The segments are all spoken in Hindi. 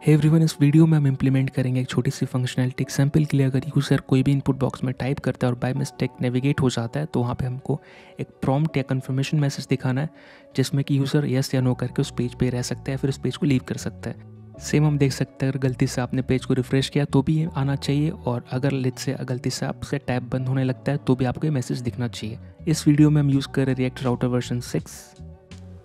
हे एवरीवन, इस वीडियो में हम इंप्लीमेंट करेंगे एक छोटी सी फंक्शनैलिटी। एग्जाम्पल के लिए अगर यूज़र कोई भी इनपुट बॉक्स में टाइप करता है और बाय मिस्टेक नेविगेट हो जाता है तो वहाँ पे हमको एक प्रॉम्प्ट या कन्फर्मेशन मैसेज दिखाना है जिसमें कि यूज़र यस या नो करके उस पेज पे रह सकता है, फिर उस पेज को लीव कर सकता है। सेम हम देख सकते हैं अगर गलती से आपने पेज को रिफ्रेश किया तो भी आना चाहिए, और अगर लेट से गलती से आपसे टैब बंद होने लगता है तो भी आपको ये मैसेज दिखना चाहिए। इस वीडियो में हम यूज़ कर रहे रिएक्ट राउटर वर्जन 6।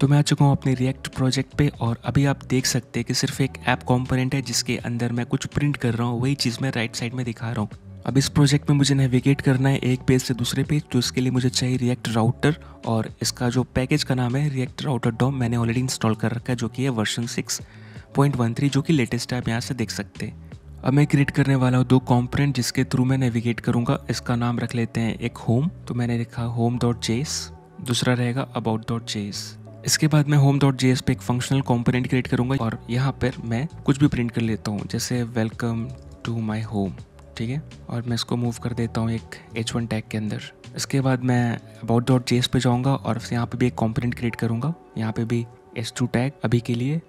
तो मैं आ चुका हूँ अपने रिएक्ट प्रोजेक्ट पे, और अभी आप देख सकते हैं कि सिर्फ एक ऐप कंपोनेंट है जिसके अंदर मैं कुछ प्रिंट कर रहा हूँ, वही चीज़ मैं राइट साइड में दिखा रहा हूँ। अब इस प्रोजेक्ट में मुझे नेविगेट करना है एक पेज से दूसरे पेज, तो इसके लिए मुझे चाहिए रिएक्ट राउटर, और इसका जो पैकेज का नाम है रिएक्ट राउटर डॉम मैंने ऑलरेडी इंस्टॉल कर रखा है, जो कि है वर्जन 6.13, जो कि लेटेस्ट है, आप यहाँ से देख सकते हैं। अब मैं क्रिएट करने वाला हूँ दो कंपोनेंट जिसके थ्रू मैं नेविगेट करूँगा। इसका नाम रख लेते हैं एक होम, तो मैंने लिखा home.js, दूसरा रहेगा about.js। इसके बाद मैं home.js पे एक फंक्शनल कंपोनेंट क्रिएट करूंगा और यहाँ पर मैं कुछ भी प्रिंट कर लेता हूँ, जैसे वेलकम टू माय होम, ठीक है। और मैं इसको मूव कर देता हूँ एक h1 टैग के अंदर। इसके बाद मैं about.js पे जाऊँगा और यहाँ पे भी एक कंपोनेंट क्रिएट करूँगा, यहाँ पे भी h2 टैग, अभी के लिए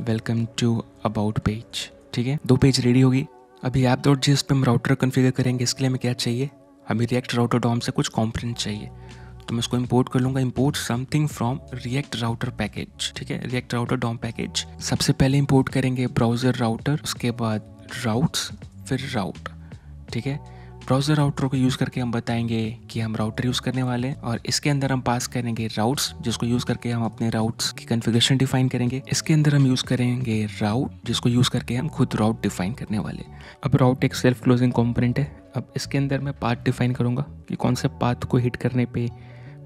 वेलकम टू अबाउट पेज, ठीक है। दो पेज रेडी होगी। अभी ऐप.js पे हम राउटर कन्फिगर करेंगे। इसके लिए हमें क्या चाहिए, हमें रिएक्ट राउटर डॉम से कुछ कंपोनेंट चाहिए, तो मैं इसको इंपोर्ट कर लूँगा। Import something from React router package, ठीक है, रिएक्ट राउटर डॉम पैकेज। सबसे पहले इंपोर्ट करेंगे ब्राउज़र राउटर, उसके बाद राउट्स, फिर राउट, ठीक है। ब्राउज़र राउटर को यूज़ करके हम बताएंगे कि हम राउटर यूज़ करने वाले हैं, और इसके अंदर हम पास करेंगे राउट्स, जिसको यूज़ करके हम अपने राउट्स की कॉन्फ़िगरेशन डिफाइन करेंगे। इसके अंदर हम यूज़ करेंगे राउट, जिसको यूज़ करके हम खुद राउट डिफाइन करने वाले। अब राउट एक सेल्फ क्लोजिंग कंपोनेंट है। अब इसके अंदर मैं पाथ डिफाइन करूँगा कि कौन से पाथ को हिट करने पे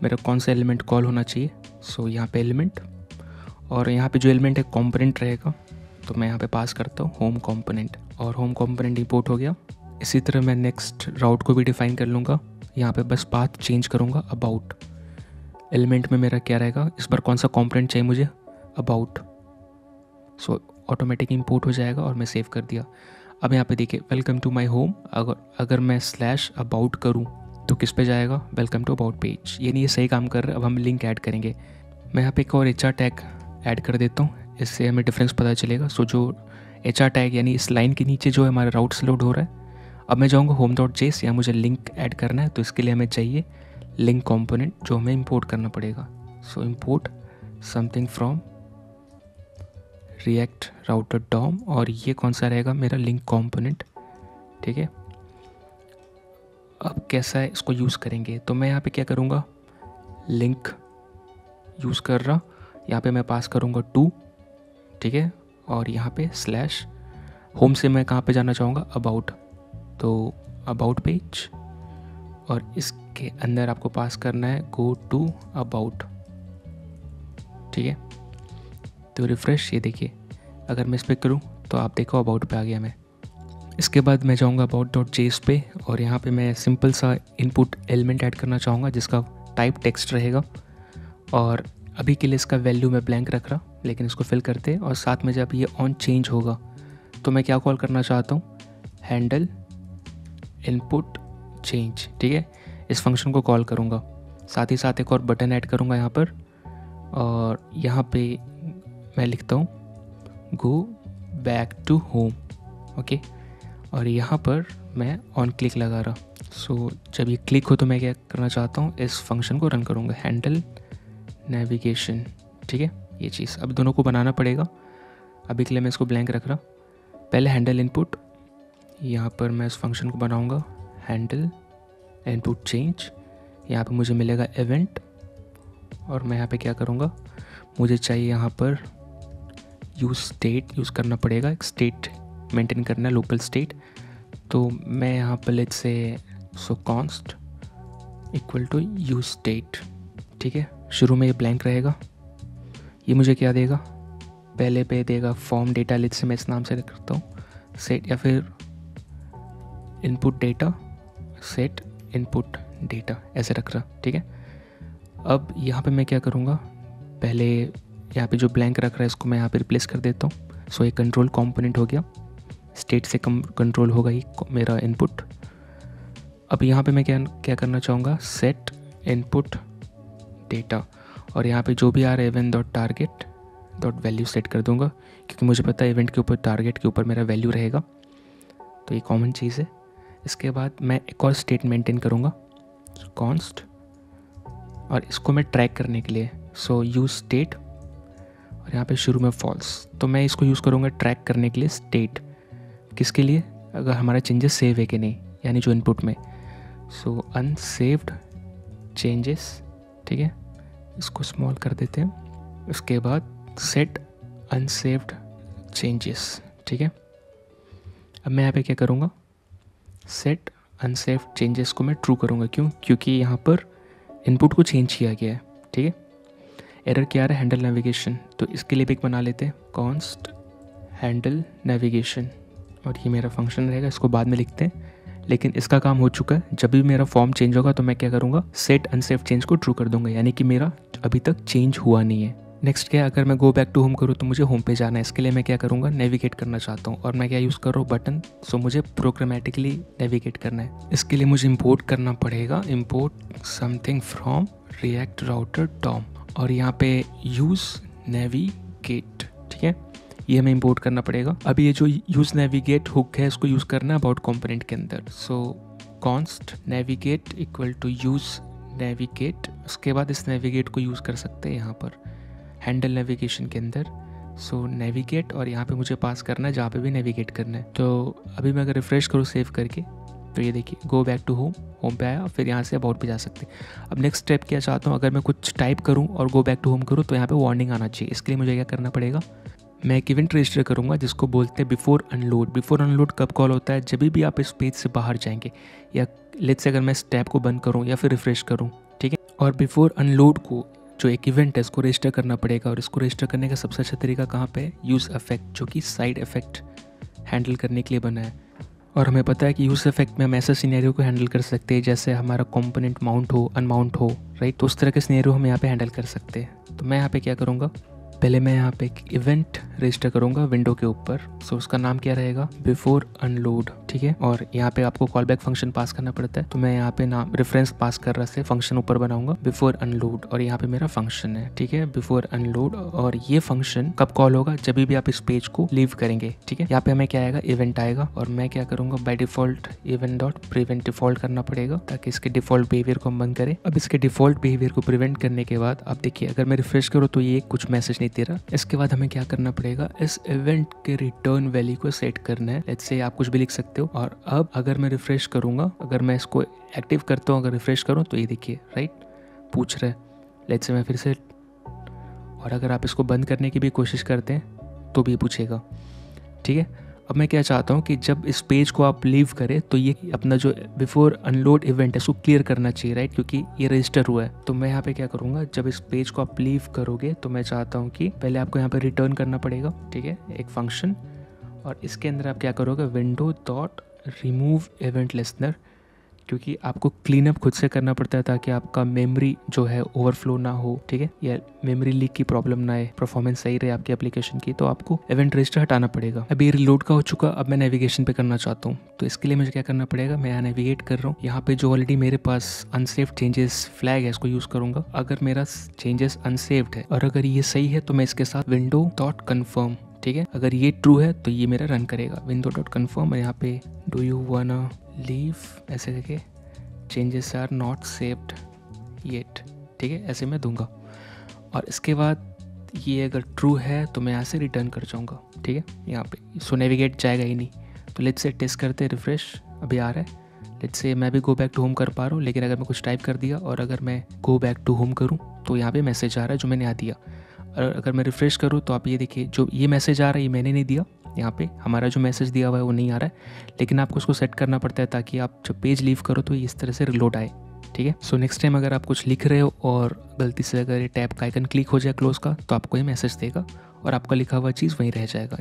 मेरा कौन सा एलिमेंट कॉल होना चाहिए। सो यहाँ पे एलिमेंट, और यहाँ पे जो एलिमेंट है कंपोनेंट रहेगा, तो मैं यहाँ पे पास करता हूँ होम कंपोनेंट, और होम कंपोनेंट इंपोर्ट हो गया। इसी तरह मैं नेक्स्ट राउट को भी डिफाइन कर लूँगा। यहाँ पे बस पाथ चेंज करूँगा अबाउट। एलिमेंट में मेरा क्या रहेगा, इस बार कौन सा कंपोनेंट चाहिए मुझे, अबाउट। सो ऑटोमेटिक इंपोर्ट हो जाएगा और मैं सेव कर दिया। अब यहाँ पे देखिए वेलकम टू माई होम, अगर मैं स्लैश अबाउट करूँ तो किस पे जाएगा, वेलकम टू अबाउट पेज। यानी ये सही काम कर रहा है। अब हम लिंक ऐड करेंगे। मैं यहाँ पे एक और HR टैग ऐड कर देता हूँ, इससे हमें डिफरेंस पता चलेगा। सो जो HR टैग यानी इस लाइन के नीचे जो हमारा राउट से लोड हो रहा है। अब मैं जाऊँगा home.js, यहाँ मुझे लिंक ऐड करना है, तो इसके लिए हमें चाहिए लिंक कंपोनेंट, जो हमें इंपोर्ट करना पड़ेगा। So import something from React router DOM, और ये कौन सा रहेगा, मेरा लिंक कंपोनेंट, ठीक है। अब कैसा है इसको यूज़ करेंगे, तो मैं यहाँ पे क्या करूँगा, लिंक यूज़ कर रहा, यहाँ पे मैं पास करूँगा टू, ठीक है, और यहाँ पे स्लैश होम से मैं कहाँ पे जाना चाहूँगा, अबाउट, तो अबाउट पेज, और इसके अंदर आपको पास करना है गो टू अबाउट, ठीक है। तो रिफ्रेश, ये देखिए अगर मैं इस पर करूँ तो आप देखो अबाउट पे आ गया मैं। इसके बाद मैं जाऊँगा about.js पे, और यहाँ पे मैं सिंपल सा इनपुट एलिमेंट ऐड करना चाहूँगा जिसका टाइप टेक्स्ट रहेगा, और अभी के लिए इसका वैल्यू मैं ब्लैंक रख रहा, लेकिन इसको फिल करते हैं। और साथ में जब ये ऑन चेंज होगा तो मैं क्या कॉल करना चाहता हूँ, हैंडल इनपुट चेंज, ठीक है। इस फंक्शन को कॉल करूँगा। साथ ही साथ एक और बटन ऐड करूँगा यहाँ पर, और यहाँ पे मैं लिखता हूँ go back to home, okay. और यहाँ पर मैं ऑन क्लिक लगा रहा। सो जब ये क्लिक हो तो मैं क्या करना चाहता हूँ, इस फंक्शन को रन करूँगा, हैंडल नेविगेशन, ठीक है, ये चीज़। अब दोनों को बनाना पड़ेगा। अभी के लिए मैं इसको ब्लैंक रख रहा। पहले हैंडल इनपुट, यहाँ पर मैं इस फंक्शन को बनाऊँगा हैंडल इनपुट चेंज। यहाँ पर मुझे मिलेगा इवेंट, और मैं यहाँ पे क्या करूँगा, मुझे चाहिए यहाँ पर यूज़ स्टेट यूज़ करना पड़ेगा, एक स्टेट मेंटेन करना है, लोकल स्टेट। तो मैं यहाँ पर let's say so const equal to use state, ठीक है। शुरू में ये ब्लैंक रहेगा। ये मुझे क्या देगा, पहले पे देगा फॉर्म डेटा, लेट्स से मैं इस नाम से करता हूँ सेट, या फिर input data set input data, ऐसे रख रहा, ठीक है। अब यहाँ पे मैं क्या करूँगा, पहले यहाँ पे जो ब्लैंक रख रहा है इसको मैं यहाँ पे रिप्लेस कर देता हूँ। सो ये कंट्रोल कंपोनेंट हो गया, स्टेट से कंट्रोल होगा ही मेरा इनपुट। अब यहाँ पे मैं क्या करना चाहूँगा, सेट इनपुट डेटा, और यहाँ पे जो भी आ रहा है event dot target dot value set कर दूंगा, क्योंकि मुझे पता है इवेंट के ऊपर, टारगेट के ऊपर मेरा वैल्यू रहेगा, तो ये कॉमन चीज़ है। इसके बाद मैं एक और स्टेट मेंटेन करूँगा, कॉन्स्ट, और इसको मैं ट्रैक करने के लिए सो यूज़ स्टेट, और यहाँ पे शुरू में फॉल्स, तो मैं इसको यूज़ करूँगा ट्रैक करने के लिए स्टेट। किसके लिए? अगर हमारा चेंजेस सेव है कि नहीं, यानी जो इनपुट में, सो अनसेव्ड चेंजेस, ठीक है, इसको स्मॉल कर देते हैं। उसके बाद सेट अनसेव्ड चेंजेस, ठीक है। अब मैं यहाँ पे क्या करूँगा, सेट अनसेव्ड चेंजेस को मैं ट्रू करूँगा। क्यों? क्योंकि यहाँ पर इनपुट को चेंज किया गया है, ठीक है। एरर क्या आ रहा है? हैंडल नेविगेशन, तो इसके लिए भी एक बना लेते हैं, कॉन्स्ट हैंडल नेविगेशन, और ये मेरा फंक्शन रहेगा, इसको बाद में लिखते हैं। लेकिन इसका काम हो चुका है, जब भी मेरा फॉर्म चेंज होगा तो मैं क्या करूँगा, सेट अनसेव्ड चेंज को ट्रू कर दूंगा, यानी कि मेरा अभी तक चेंज हुआ नहीं है। नेक्स्ट क्या है, अगर मैं गो बैक टू होम करूँ तो मुझे होम पे जाना है, इसके लिए मैं क्या करूँगा, नेविगेट करना चाहता हूँ, और मैं क्या यूज़ कर रहा हूँ, बटन, सो मुझे प्रोग्रामेटिकली नेविगेट करना है। इसके लिए मुझे इंपोर्ट करना पड़ेगा, import something from React router DOM, और यहाँ पे यूज़ नेविगेट, ठीक है, ये हमें इंपोर्ट करना पड़ेगा। अब ये जो यूज़ नेविगेट हुक है, इसको यूज़ करना है अबाउट कंपोनेंट के अंदर, so const navigate equal to use navigate. उसके बाद इस नेविगेट को यूज़ कर सकते हैं यहाँ पर हैंडल नेविगेशन के अंदर, सो नेविगेट, और यहाँ पे मुझे पास करना है जहाँ पे भी नेविगेट करना है। तो अभी मैं अगर रिफ्रेश करूँ सेव करके, तो ये देखिए go back to home, home पे आया, फिर यहाँ से अबाउट पे जा सकते हैं। अब नेक्स्ट स्टेप क्या चाहता हूँ, अगर मैं कुछ टाइप करूँ और गो बैक टू होम करूँ तो यहाँ पे वार्निंग आना चाहिए। इसके लिए मुझे क्या करना पड़ेगा, मैं एक इवेंट रजिस्टर करूँगा जिसको बोलते हैं बिफोर अनलोड। बिफोर अनलोड कब कॉल होता है, जब भी आप इस पेज से बाहर जाएंगे, या लेट्स से अगर मैं इस टैब को बंद करूँ या फिर रिफ्रेश करूँ, ठीक है। और बिफोर अनलोड को जो एक इवेंट है इसको रजिस्टर करना पड़ेगा, और इसको रजिस्टर करने का सबसे अच्छा तरीका कहाँ पे है, यूज़ इफेक्ट, जो कि साइड इफेक्ट हैंडल करने के लिए बना है। और हमें पता है कि यूज़ इफेक्ट में हम ऐसे सिनेरियो को हैंडल कर सकते हैं जैसे हमारा कंपोनेंट माउंट हो, अनमाउंट हो, राइट, तो उस तरह के सिनेरियो हम यहाँ पे हैंडल कर सकते हैं। तो मैं यहाँ पे क्या करूँगा, पहले मैं यहाँ पे एक इवेंट रजिस्टर करूँगा विंडो के ऊपर, सो उसका नाम क्या रहेगा, बिफोर अनलोड, ठीक है। और यहाँ पे आपको कॉल बैक फंक्शन पास करना पड़ता है, तो मैं यहाँ पे नाम रेफरेंस पास कर रहा से फंक्शन ऊपर बनाऊंगा बिफोर अनलोड, और यहाँ पे मेरा फंक्शन है, ठीक है, बिफोर अनलोड। और ये फंक्शन कब कॉल होगा, जब भी आप इस पेज को लीव करेंगे, ठीक है। यहाँ पे हमें क्या आएगा, इवेंट आएगा, और मैं क्या करूँगा, by default event dot prevent default करना पड़ेगा ताकि इसके डिफॉल्ट बिहेवियर को हम बंद करें। अब इसके डिफॉल्ट बिहेवियर को प्रिवेंट करने के बाद आप देखिए, अगर मैं रिफ्रेश करूँ तो ये कुछ मैसेज नहीं दे रहा। इसके बाद हमें क्या करना पड़ेगा, इस इवेंट के रिटर्न वैल्यू को सेट करना है। लेट्स से आप कुछ भी लिख सकते हो। और अब अगर मैं रिफ्रेश करूंगा, अगर मैं इसको एक्टिव करता हूँ, अगर रिफ्रेश करूँ तो ये देखिए, राइट, पूछ रहा है। लेट्स से मैं फिर से, और अगर आप इसको बंद करने की भी कोशिश करते हैं तो भी पूछेगा, ठीक है। अब मैं क्या चाहता हूँ कि जब इस पेज को आप लीव करें तो ये अपना जो बिफोर अनलोड इवेंट है उसको क्लियर करना चाहिए, राइट, क्योंकि ये रजिस्टर हुआ है। तो मैं यहाँ पे क्या करूँगा, जब इस पेज को आप लीव करोगे तो मैं चाहता हूँ कि पहले आपको यहाँ पे रिटर्न करना पड़ेगा, ठीक है, एक फंक्शन, और इसके अंदर आप क्या करोगे, window dot remove event listener, क्योंकि आपको क्लीन अप खुद से करना पड़ता है ताकि आपका मेमोरी जो है ओवरफ्लो ना हो, ठीक है, या मेमोरी लीक की प्रॉब्लम ना आए, परफॉर्मेंस सही रहे आपकी एप्लीकेशन की, तो आपको इवेंट रजिस्टर हटाना पड़ेगा। अभी ये रिलोड का हो चुका, अब मैं नेविगेशन पे करना चाहता हूँ, तो इसके लिए मुझे क्या करना पड़ेगा, मैं यहाँ नेविगेट कर रहा हूँ, यहाँ पे जो ऑलरेडी मेरे पास अनसेव्ड चेंजेस फ्लैग है इसको यूज़ करूँगा। अगर मेरा चेंजेस अनसेव्ड है और अगर ये सही है तो मैं इसके साथ विंडो डॉट कन्फर्म, ठीक है, अगर ये ट्रू है तो ये मेरा रन करेगा, विंडो डॉट कन्फर्म, और यहाँ पे डू यू वाना लीव ऐसे करके changes are not saved yet, ठीक है, ऐसे मैं दूंगा। और इसके बाद ये अगर ट्रू है तो मैं यहाँ से रिटर्न कर जाऊँगा, ठीक है, यहाँ पे सो नेविगेट जाएगा ही नहीं। तो लेट्स से टेस्ट करते हैं, रिफ्रेश अभी आ रहा है। लेट्स से मैं भी गो बैक टू होम कर पा रहा हूँ, लेकिन अगर मैं कुछ टाइप कर दिया और अगर मैं गो बैक टू होम करूँ तो यहाँ पे मैसेज आ रहा है जो मैंने यहाँ दिया। और अगर मैं रिफ्रेश करूँ तो आप ये देखिए, जो ये मैसेज आ रहा है ये मैंने नहीं दिया, यहाँ पे हमारा जो मैसेज दिया हुआ है वो नहीं आ रहा है, लेकिन आपको उसको सेट करना पड़ता है ताकि आप जब पेज लीव करो तो इस तरह से रिलोड आए, ठीक है। सो नेक्स्ट टाइम अगर आप कुछ लिख रहे हो और गलती से अगर ये टैब का आइकन क्लिक हो जाए क्लोज का, तो आपको ये मैसेज देगा और आपका लिखा हुआ चीज़ वहीं रह जाएगा।